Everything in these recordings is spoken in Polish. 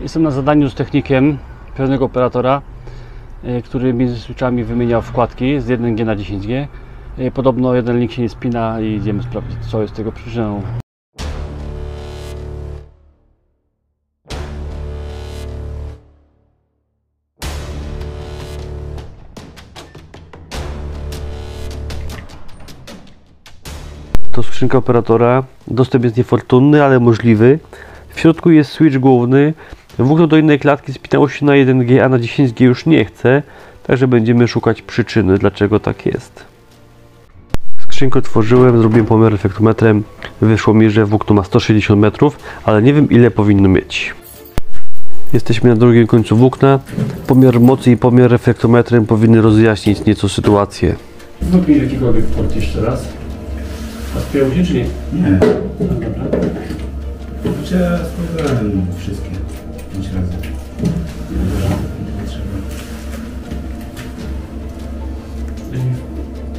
Jestem na zadaniu z technikiem pewnego operatora, który między switchami wymieniał wkładki z 1G na 10G. Podobno jeden link się nie spina i idziemy sprawdzić, co jest tego przyczyną. To skrzynka operatora. Dostęp jest niefortunny, ale możliwy. W środku jest switch główny. Włókno do innej klatki spinało się na 1G, a na 10G już nie chce. Także będziemy szukać przyczyny, dlaczego tak jest. Skrzynkę otworzyłem, zrobiłem pomiar reflektometrem. Wyszło mi, że włókno ma 160 metrów, ale nie wiem, ile powinno mieć. Jesteśmy na drugim końcu włókna. Pomiar mocy i pomiar reflektometrem powinny rozjaśnić nieco sytuację. Wypnij jakikolwiek port jeszcze raz. A spięło się czy nie? Nie. Dobra. Ja spróbowałem wszystkie 5 razy.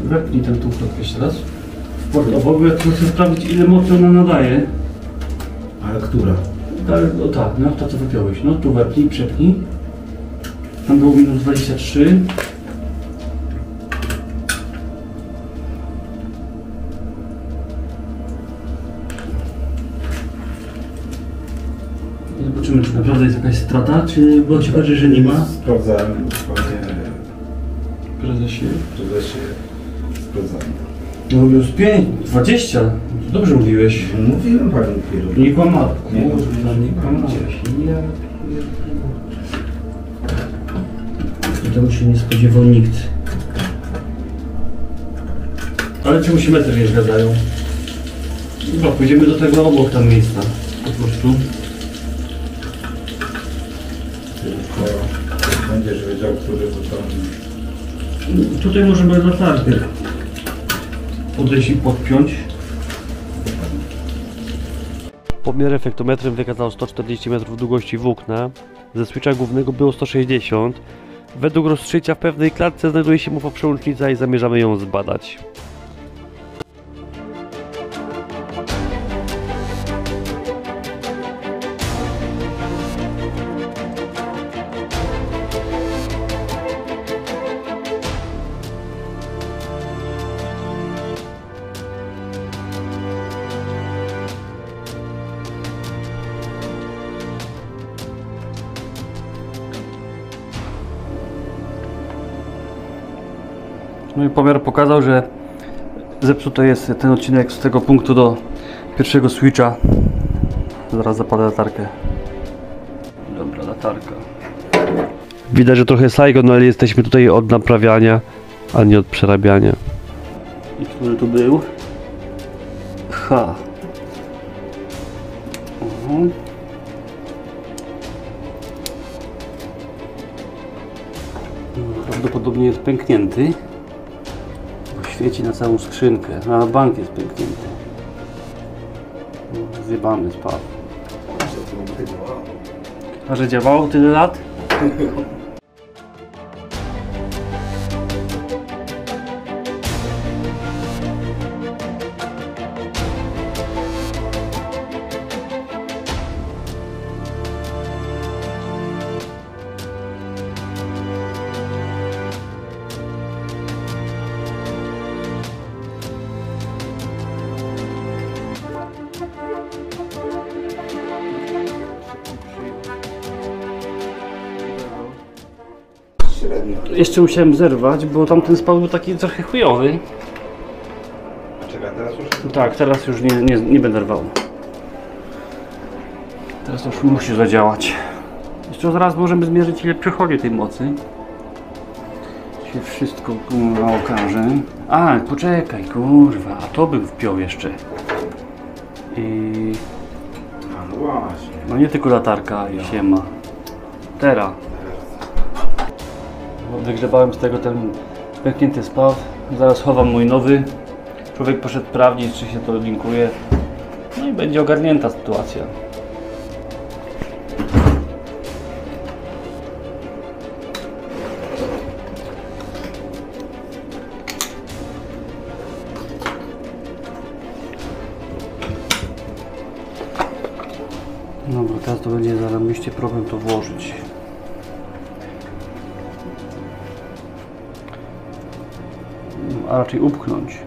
Wepnij ten tuflok jeszcze raz. W port obok, ja chcę sprawdzić, ile mocy ona nadaje. Ale która? No tak, no to co wypiąłeś. No tu wepnij, przepnij. Tam było minus 23. Zobaczymy, czy naprawdę jest jakaś strata, czy bo ci chodzi, że nie ma. Sprawdzałem dokładnie. Prezesie. Sprawdzałem. No już 5, 20. Dobrze mówiłeś. Mówiłem panu dopiero. Nie kłamałem. Nie kłamałeś. Tego się nie spodziewał nikt. Ale czemu się metry nie zgadzają? No, pójdziemy do tego obok tam miejsca. Po prostu. Tylko będziesz wiedział, który to tam... Tutaj możemy latarkę podejść i podpiąć. Pomiar efektometrem wykazał 140 metrów długości włókna. Ze switcha głównego było 160. Według rozszycia w pewnej klatce znajduje się mowa przełącznica i zamierzamy ją zbadać. No i pomiar pokazał, że zepsuty jest ten odcinek z tego punktu do pierwszego switcha. Zaraz zapalę latarkę. Dobra, latarka. Widać, że trochę sajgon, ale jesteśmy tutaj od naprawiania, a nie od przerabiania. I który tu był? H. Prawdopodobnie jest pęknięty. Świeci na całą skrzynkę, a bank jest pęknięty. Zjebany spadł. A że działało tyle lat? Jeszcze musiałem zerwać, bo tamten spał był taki trochę chujowy. Czekaj, teraz już? Tak, teraz już nie będę rwał. Teraz już musi zadziałać. Jeszcze zaraz możemy zmierzyć, ile przychodzi tej mocy. Się wszystko kurwa okaże. A, poczekaj, kurwa, a to bym wpiął jeszcze. I... No właśnie. No nie tylko latarka i siema. Teraz. Wygrzebałem z tego ten pęknięty spaw. Zaraz chowam mój nowy. Człowiek poszedł sprawdzić, czy się to linkuje. No i będzie ogarnięta sytuacja. Dobra, teraz to to będzie zarąbiście problem to włożyć. A raczej upchnąć.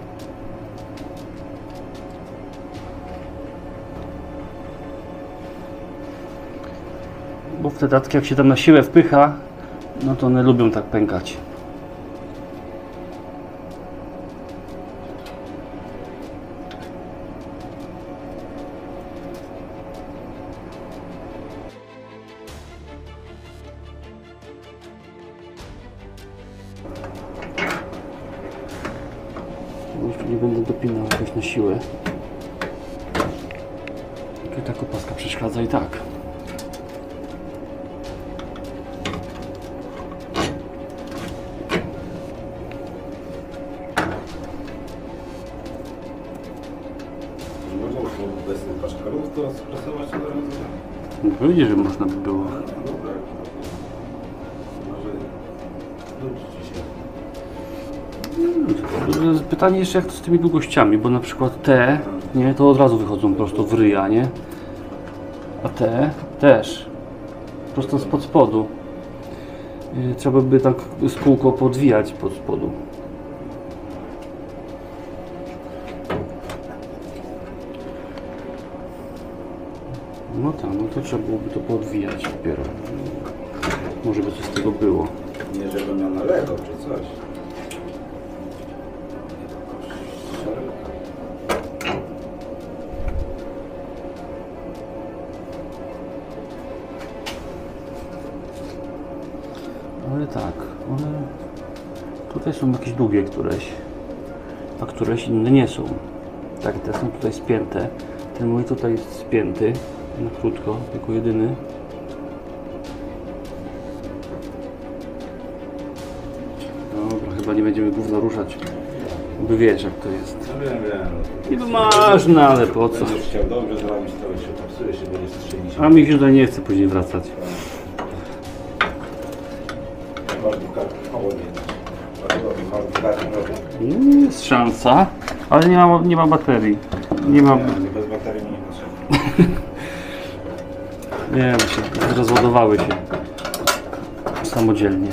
Bo w te datki jak się tam na siłę wpycha, no to one lubią tak pękać. Już tu nie będę dopinał jakoś na siłę. Tu tak opaska przeszkadza i tak. Można już bez tych paszkarów to sprasować od razu? Powiedzieć, że można by było. No tak. Może wrócić się. Pytanie jeszcze jak to z tymi długościami, bo na przykład te, nie, to od razu wychodzą prosto w ryja, nie? A te też. Prosto spod spodu. Trzeba by tak z kółko podwijać pod spodu. No tak, no to trzeba byłoby to podwijać dopiero. Może by coś z tego było. Nie, żeby miał na lewo czy coś. Ale tak, one tutaj są jakieś długie któreś, a któreś inne nie są. Tak, te są tutaj spięte. Ten mój tutaj jest spięty na krótko, jako jedyny. Dobra, chyba nie będziemy gówna ruszać, bo wiesz jak to jest. No wiem. Niby masz, no ale po co? Będziesz chciał dobrze zrobić, to się popsuje, się będzie strzelić. A mi się tutaj nie chce później wracać. Jest szansa, ale nie ma baterii. Nie ma. Bez baterii nie potrzeba. Nie, bo się rozładowały się samodzielnie.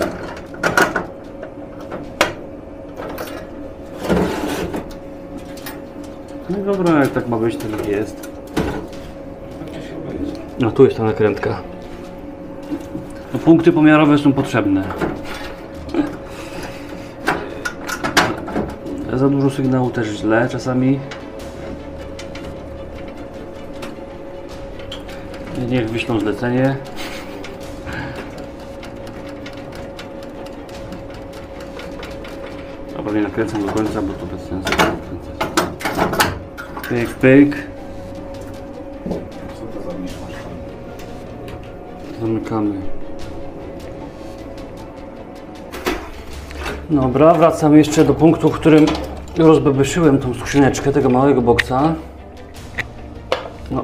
No i dobra, jak tak ma być, to tak jest. No tu jest ta nakrętka. No, punkty pomiarowe są potrzebne. Za dużo sygnału też źle czasami. Niech wyślą zlecenie. Dobra, nie nakręcam do końca, bo to bez sensu. Pyk, pyk. Co to za miszmasz? Zamykamy. Dobra, wracam jeszcze do punktu, w którym rozbebeszyłem tą skrzyneczkę tego małego boksa. No.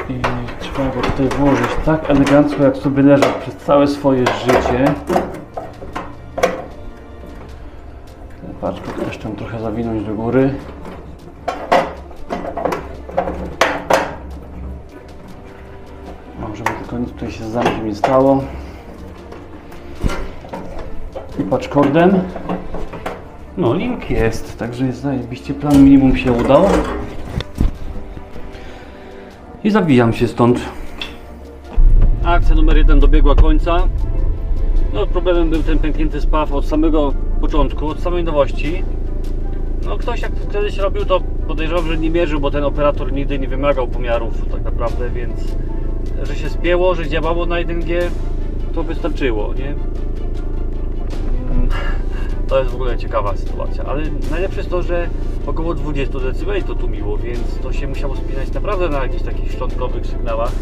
I trzeba go tutaj włożyć tak elegancko, jak sobie leżał przez całe swoje życie. Paczkę też tam trochę zawinąć do góry. Żeby tylko nic tutaj się z zamkiem nie stało. I patchcordem. No, link jest, także jest zajebiście. Plan minimum się udał. I zawijam się stąd. Akcja numer 1 dobiegła końca. No, problemem był ten pęknięty spaw od samego początku, od samej nowości. No, ktoś jak kiedyś robił, to podejrzewam, że nie mierzył, bo ten operator nigdy nie wymagał pomiarów tak naprawdę, więc że się spięło, że działało na 1G, to wystarczyło, nie? To jest w ogóle ciekawa sytuacja, ale najlepsze jest to, że około 20 dB to tłumiło, więc to się musiało spinać naprawdę na jakichś takich szczątkowych sygnałach,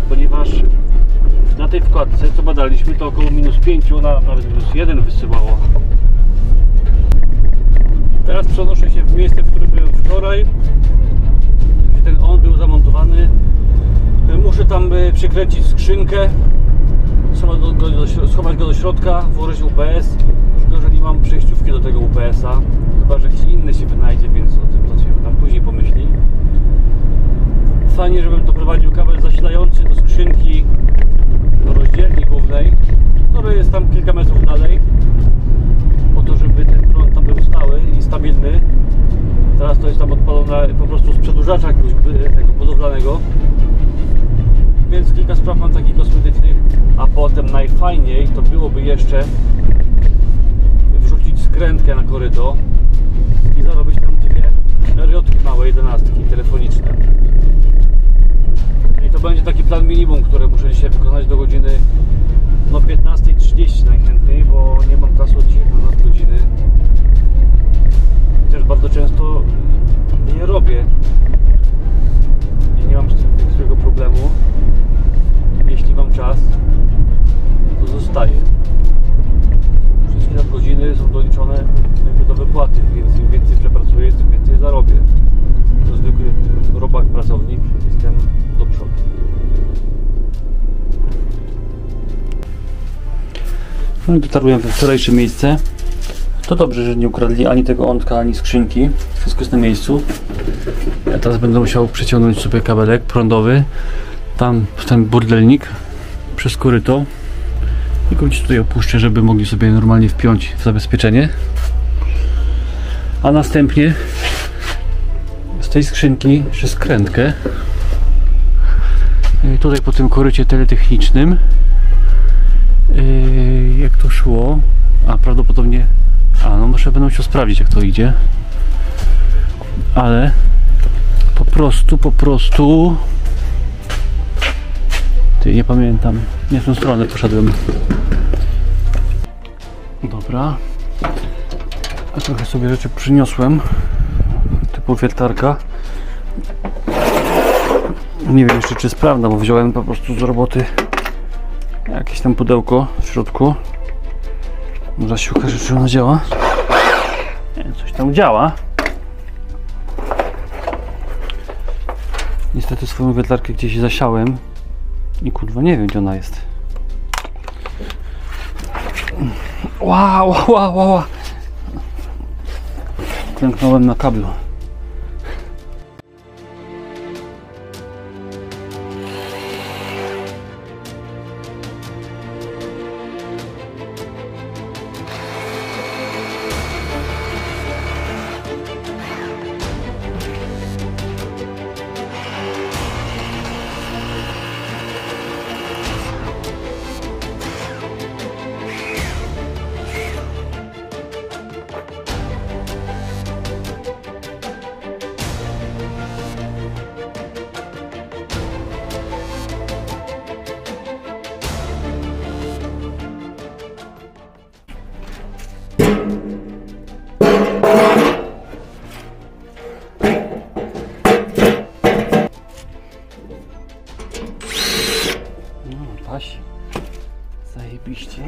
ponieważ na tej wkładce, co badaliśmy, to około -5, nawet -1 wysyłało. Teraz przenoszę się w miejsce, w którym byłem wczoraj, gdzie ten on był zamontowany. Muszę tam przykręcić skrzynkę, schować go do środka, włożyć UPS, tylko że nie mam przejściówki do tego UPS-a. chyba że ktoś inny się wynajdzie, więc o tym to się tam później pomyśli. Fajnie, żebym doprowadził kabel zasilający do skrzynki, do rozdzielni głównej, który jest tam kilka metrów dalej, po to, żeby ten prąd tam był stały i stabilny. Teraz to jest tam odpalone po prostu z przedłużacza jakiegoś tego budowlanego, więc kilka spraw mam takich kosmetycznych, a potem najfajniej to byłoby jeszcze wrzucić skrętkę na koryto i zarobić tam dwie riotki małe, 11 telefoniczne. I to będzie taki plan minimum, który muszę dzisiaj wykonać do godziny 15:30 najchętniej, bo nie mam czasu od dzisiaj na nadgodziny. I też bardzo często je robię i nie mam z tym większego problemu. Jeśli mam czas, to zostaje. Wszystkie nadgodziny są doliczone do wypłaty, więc im więcej przepracuję, tym więcej zarobię. To zwykły robak, pracownik, jestem do przodu. No i dotarłem we wczorajsze miejsce. To dobrze, że nie ukradli ani tego ontka, ani skrzynki. Wszystko jest na miejscu. Ja teraz będę musiał przeciągnąć sobie kabelek prądowy. Tam w ten burdelnik przez koryto. I go gdzieś tutaj opuszczę, żeby mogli sobie normalnie wpiąć w zabezpieczenie. A następnie z tej skrzynki jeszcze skrętkę. I tutaj po tym korycie teletechnicznym. Jak to szło? A prawdopodobnie. No może będę musiał sprawdzić, jak to idzie. Ale po prostu. Nie pamiętam. Nie w tą stronę poszedłem. Dobra. A trochę sobie rzeczy przyniosłem. Typu wiertarka. Nie wiem jeszcze, czy jest sprawna, bo wziąłem po prostu z roboty jakieś tam pudełko w środku. Zaraz się okaże, czy ona działa. Nie, coś tam działa. Niestety swoją wiertarkę gdzieś zasiałem i kurwa nie wiem, gdzie ona jest. Wow. Klęknąłem na kablu. Pasi. Zajebiście.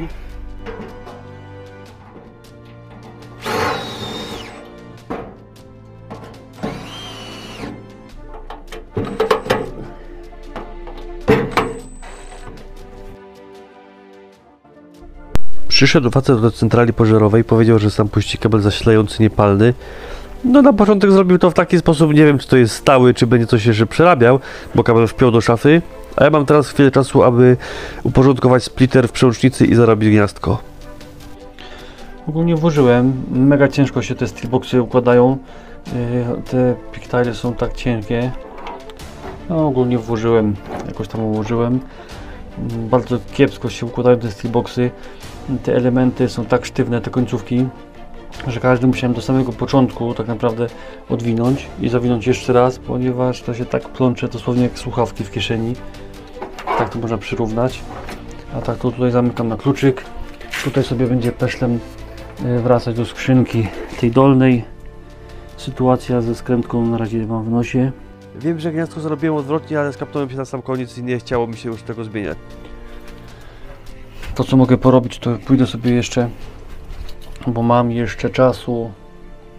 Przyszedł facet do centrali pożarowej, powiedział, że sam puści kabel zasilający niepalny. No na początek zrobił to w taki sposób, nie wiem, czy to jest stały, czy będzie coś jeszcze przerabiał, bo kabel wpiął do szafy. A ja mam teraz chwilę czasu, aby uporządkować splitter w przełącznicy i zarobić gniazdko. Ogólnie włożyłem, mega ciężko się te steelboxy układają. Te pigtaile są tak cienkie. No ogólnie włożyłem, jakoś tam ułożyłem. Bardzo kiepsko się układają te steelboxy. Te elementy są tak sztywne, te końcówki, że każdy musiałem do samego początku tak naprawdę odwinąć i zawinąć jeszcze raz, ponieważ to się tak plącze dosłownie jak słuchawki w kieszeni. Tak to można przyrównać. A tak to tutaj zamykam na kluczyk. Tutaj sobie będzie peszlem wracać do skrzynki tej dolnej. Sytuacja ze skrętką na razie mam w nosie. Wiem, że gniazdko zrobiłem odwrotnie, ale skapnąłem się na sam koniec i nie chciało mi się już tego zmieniać. To co mogę porobić, to pójdę sobie jeszcze, bo mam jeszcze czasu,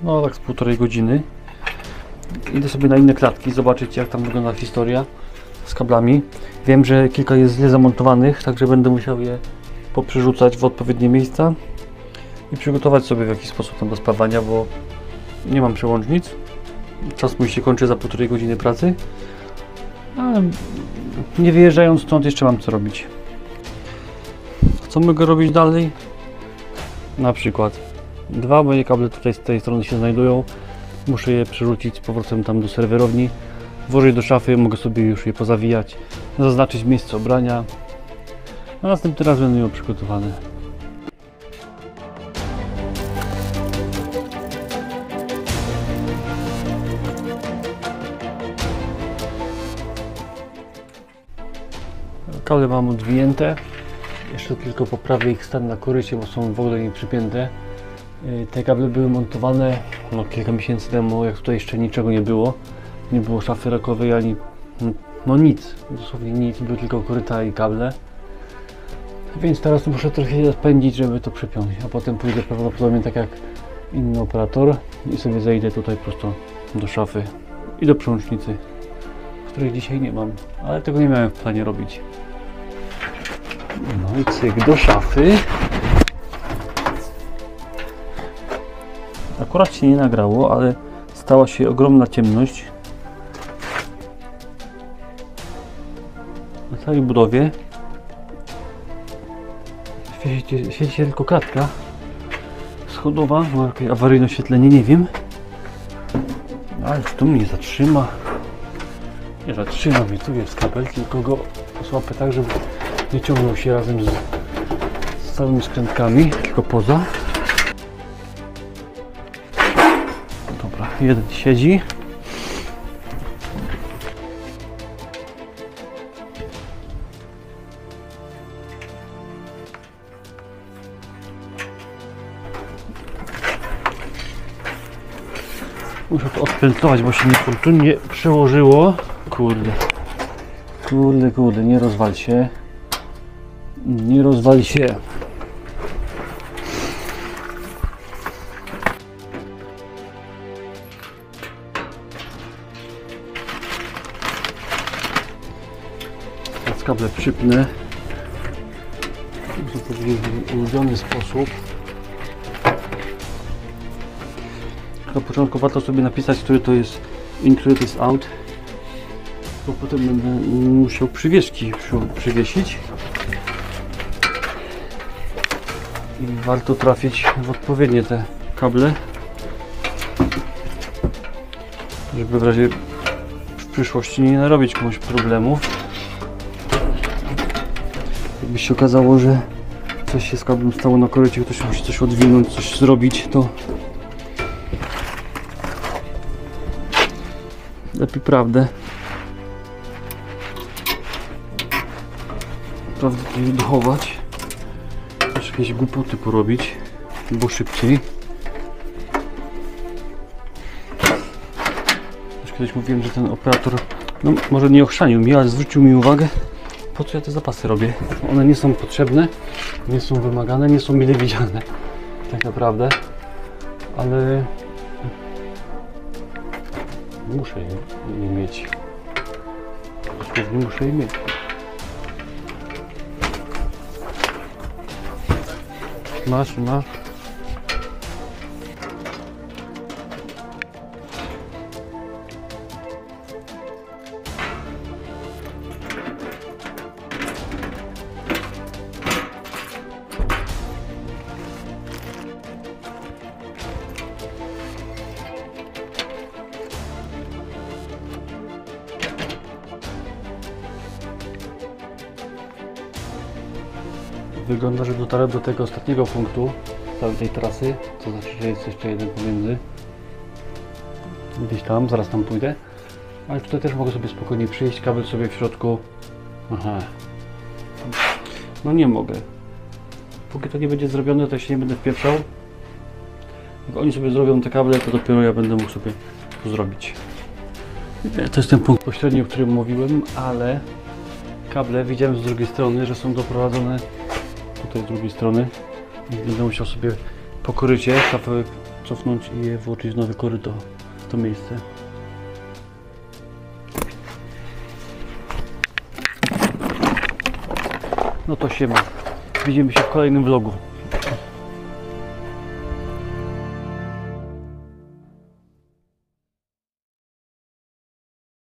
no tak z 1,5 godziny. Idę sobie na inne klatki, zobaczyć jak tam wygląda historia z kablami. Wiem, że kilka jest źle zamontowanych, także będę musiał je poprzerzucać w odpowiednie miejsca i przygotować sobie w jakiś sposób tam do spawania, bo Nie mam przełącznic. Czas mój się kończy za 1,5 godziny pracy. Ale nie wyjeżdżając stąd jeszcze mam co robić. Co mogę robić dalej? Na przykład 2 moje kable tutaj z tej strony się znajdują. Muszę je przerzucić z powrotem tam do serwerowni. Włożyć do szafy, mogę sobie już je pozawijać. Zaznaczyć miejsce obrania. A następny raz będę miał przygotowane. Kable mam odwinięte. Jeszcze tylko poprawię ich stan na korycie, bo są w ogóle nie przypięte. Te kable były montowane kilka miesięcy temu, jak tutaj jeszcze niczego nie było. Nie było szafy rakowej ani nic, dosłownie nic, były tylko koryta i kable. Więc teraz muszę trochę spędzić, żeby to przypiąć, a potem pójdę prawdopodobnie tak jak inny operator i sobie zejdę tutaj prosto do szafy i do przełącznicy, której dzisiaj nie mam, ale tego nie miałem w planie robić. No i cyk do szafy. Akurat się nie nagrało, ale stała się ogromna ciemność na całej budowie. Świeci się tylko klatka schodowa, ma jakieś awaryjne oświetlenie, nie wiem. Ale czy to mnie zatrzyma? Nie zatrzyma mnie, tu jest kabel, tylko go złapę tak, żeby nie ciągnął się razem z całymi skrętkami, tylko poza. Dobra, jeden siedzi. Muszę to odpętlować, bo się niefortunnie przełożyło. Kurde. Kurde, nie rozwal się. Nie rozwal się. Teraz kable przypnę. To będzie ulubiony sposób. Na początku warto sobie napisać, który to jest in, który to jest out, bo potem będę musiał przywieszki przywiesić i warto trafić w odpowiednie te kable, żeby w razie w przyszłości nie narobić komuś problemów. Jakby się okazało, że coś się z kablem stało na korycie, ktoś musi coś odwinąć, coś zrobić, to lepiej prawdę dochować, też jakieś głupoty porobić, bo szybciej. Już kiedyś mówiłem, że ten operator, no może nie ochrzanił mi, ale zwrócił mi uwagę, po co ja te zapasy robię. One nie są potrzebne, nie są wymagane, nie są mile widziane tak naprawdę, ale muszę je mieć. Dosłownie muszę je mieć. Masz. Wygląda, że dotarłem do tego ostatniego punktu całej tej trasy, to znaczy, że jest jeszcze jeden pomiędzy. Gdzieś tam, zaraz tam pójdę. Ale tutaj też mogę sobie spokojnie przyjść, kabel sobie w środku. Aha. No nie mogę. Póki to nie będzie zrobione, to ja się nie będę wpieprzał. Jak oni sobie zrobią te kable, to dopiero ja będę mógł sobie to zrobić. To jest ten punkt pośredni, o którym mówiłem, ale kable widziałem z drugiej strony, że są doprowadzone tutaj z drugiej strony. I będę musiał sobie po korycie szafę cofnąć i je włożyć w nowy koryto, w to miejsce. No to siema. Widzimy się w kolejnym vlogu.